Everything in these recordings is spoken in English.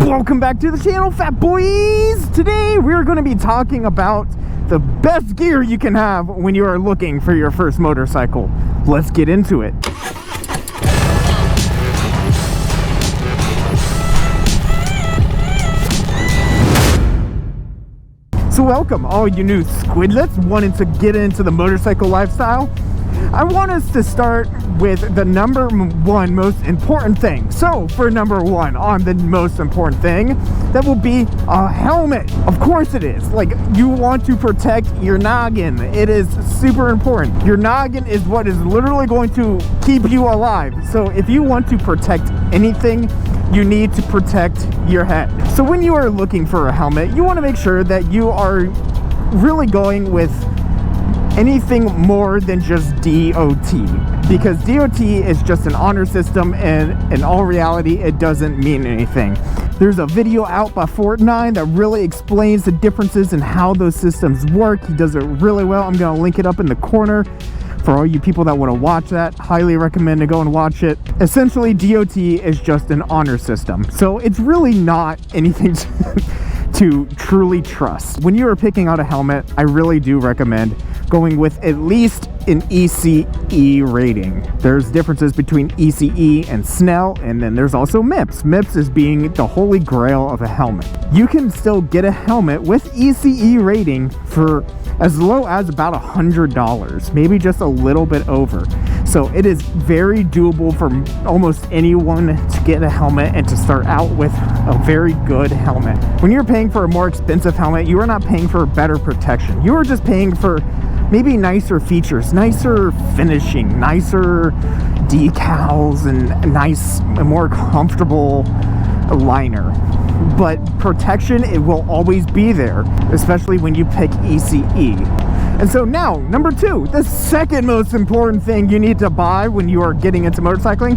Welcome back to the channel, fat boys. Today we're going to be talking about the best gear you can have when you are looking for your first motorcycle. Let's get into it. So welcome all you new squidlets wanting to get into the motorcycle lifestyle. I want us to start with the number one most important thing. So for number one on the most important thing, that will be a helmet. Of course it is. Like, you want to protect your noggin. It is super important. Your noggin is what is literally going to keep you alive. So if you want to protect anything, you need to protect your head. So when you are looking for a helmet, you want to make sure that you are really going with anything more than just DOT, because DOT is just an honor system, and in all reality it doesn't mean anything. There's a video out by Fortnite that really explains the differences in how those systems work. He does it really well. I'm going to link it up in the corner for all you people that want to watch that. Highly recommend to go and watch it. Essentially, DOT is just an honor system, so it's really not anything to truly trust. When you are picking out a helmet, I really do recommend going with at least an ECE rating. There's differences between ECE and Snell, and then there's also MIPS. MIPS is being the holy grail of a helmet. You can still get a helmet with ECE rating for as low as about $100, maybe just a little bit over. So it is very doable for almost anyone to get a helmet and to start out with a very good helmet. When you're paying for a more expensive helmet, you are not paying for better protection. You are just paying for maybe nicer features, nicer finishing, nicer decals, and nice and more comfortable liner. But protection, it will always be there, especially when you pick ECE. And so now, number two, the second most important thing you need to buy when you are getting into motorcycling,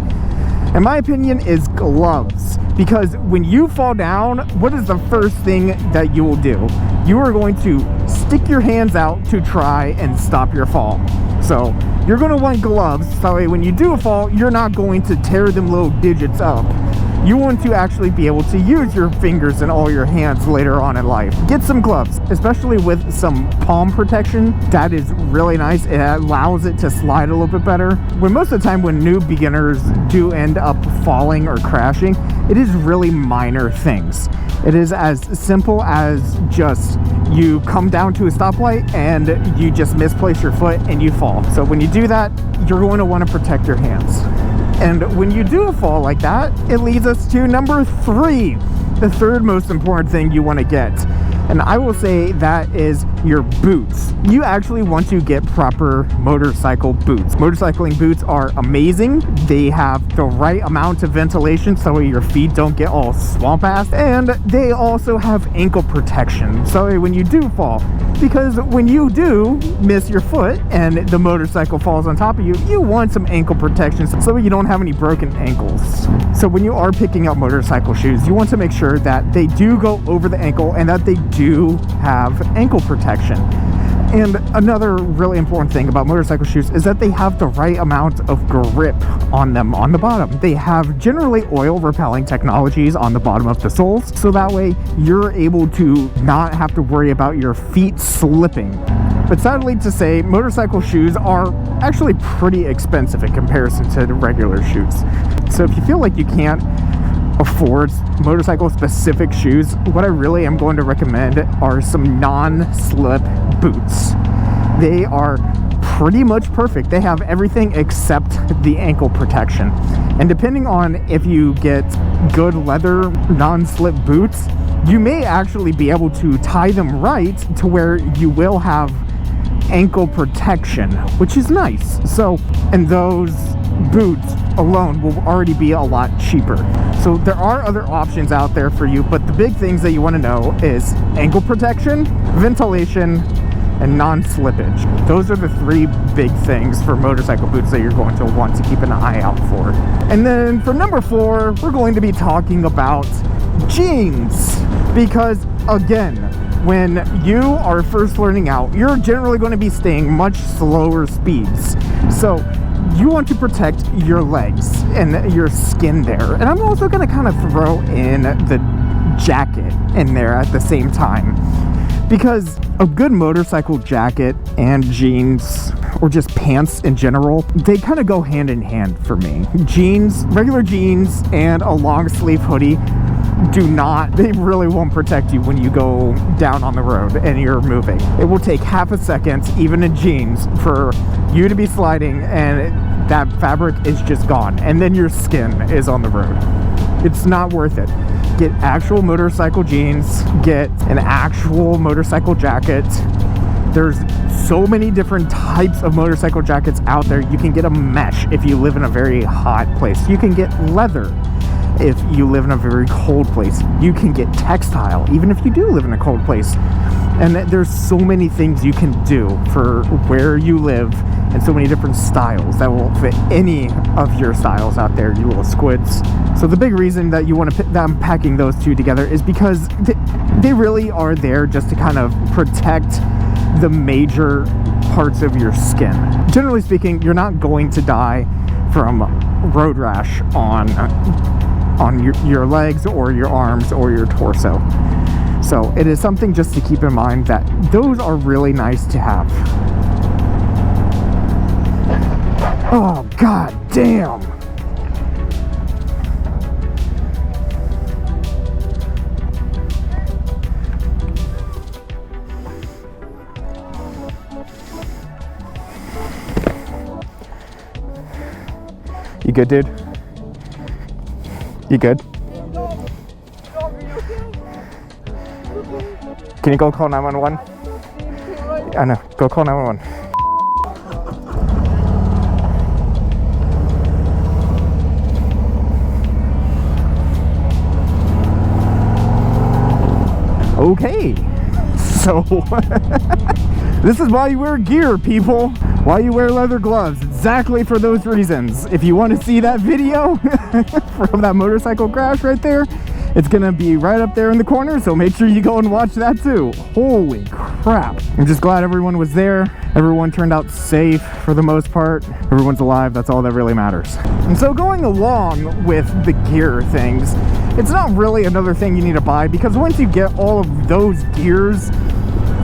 in my opinion, is gloves. Because when you fall down, what is the first thing that you will do? You are going to stick your hands out to try and stop your fall. So you're going to want gloves, so that way when you do fall, you're not going to tear them little digits up. You want to actually be able to use your fingers and all your hands later on in life. Get some gloves, especially with some palm protection. That is really nice. It allows it to slide a little bit better. When most of the time when new beginners do end up falling or crashing, it is really minor things. It is as simple as just you come down to a stoplight and you just misplace your foot and you fall. So when you do that, you're going to want to protect your hands. And when you do fall like that, it leads us to number three, the third most important thing you want to get. And I will say that is your boots. You actually want to get proper motorcycle boots. Motorcycling boots are amazing. They have the right amount of ventilation so your feet don't get all swamp-assed. And they also have ankle protection, so when you do fall. Because when you do miss your foot and the motorcycle falls on top of you, you want some ankle protection so you don't have any broken ankles. So when you are picking out motorcycle shoes, you want to make sure that they do go over the ankle and that they do have ankle protection. And another really important thing about motorcycle shoes is that they have the right amount of grip on them on the bottom. They have generally oil repelling technologies on the bottom of the soles, so that way you're able to not have to worry about your feet slipping. But sadly to say, motorcycle shoes are actually pretty expensive in comparison to the regular shoes. So if you feel like you can't afford motorcycle specific shoes, what I really am going to recommend are some non-slip boots. They are pretty much perfect. They have everything except the ankle protection. And depending on if you get good leather non-slip boots, you may actually be able to tie them right to where you will have ankle protection, which is nice. So, and those boots alone will already be a lot cheaper. So there are other options out there for you, but the big things that you want to know is ankle protection, ventilation, and non-slippage. Those are the three big things for motorcycle boots that you're going to want to keep an eye out for. And then for number four, we're going to be talking about jeans. Because again, when you are first learning out, you're generally going to be staying much slower speeds. So you want to protect your legs and your skin there. And I'm also going to kind of throw in the jacket in there at the same time. Because a good motorcycle jacket and jeans, or just pants in general, they kind of go hand in hand for me. Jeans, regular jeans, and a long sleeve hoodie they really won't protect you when you go down on the road and you're moving. It will take half a second, even in jeans, for you to be sliding and that fabric is just gone. And then your skin is on the road. It's not worth it. Get actual motorcycle jeans, get an actual motorcycle jacket. There's so many different types of motorcycle jackets out there. You can get a mesh if you live in a very hot place. You can get leather if you live in a very cold place. You can get textile even if you do live in a cold place. And there's so many things you can do for where you live, and so many different styles that will fit any of your styles out there, you little squids. So the big reason that I'm packing those two together is because they really are there just to kind of protect the major parts of your skin. Generally speaking, you're not going to die from road rash on your legs or your arms or your torso. So it is something just to keep in mind that those are really nice to have. Oh, god damn. You good, dude? You good? Can you go call 911? I know. Go call 911. Okay. So, this is why you wear gear, people. Why you wear leather gloves. Exactly for those reasons. If you want to see that video from that motorcycle crash right there, it's gonna be right up there in the corner, so make sure you go and watch that too. Holy crap. I'm just glad everyone was there. Everyone turned out safe for the most part. Everyone's alive, that's all that really matters. And so going along with the gear things, it's not really another thing you need to buy, because once you get all of those gears,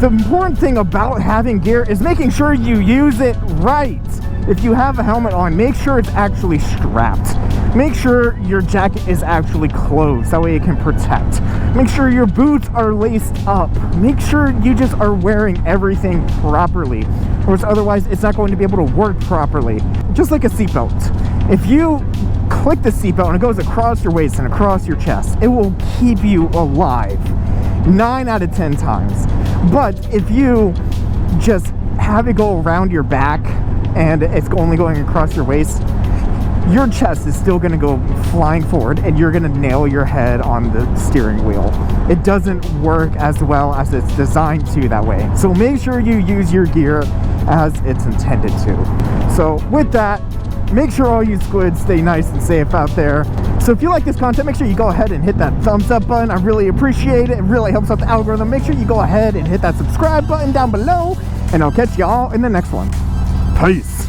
the important thing about having gear is making sure you use it right. If you have a helmet on, make sure it's actually strapped. Make sure your jacket is actually closed, that way it can protect. Make sure your boots are laced up. Make sure you just are wearing everything properly, or otherwise it's not going to be able to work properly. Just like a seatbelt. If you click the seatbelt and it goes across your waist and across your chest, it will keep you alive 9 out of 10 times. But if you just have it go around your back and it's only going across your waist, your chest is still going to go flying forward and you're going to nail your head on the steering wheel. It doesn't work as well as it's designed to that way. So make sure you use your gear as it's intended to. So with that, make sure all you squids stay nice and safe out there. So if you like this content, make sure you go ahead and hit that thumbs up button. I really appreciate it. It really helps out the algorithm. Make sure you go ahead and hit that subscribe button down below, and I'll catch y'all in the next one. Peace.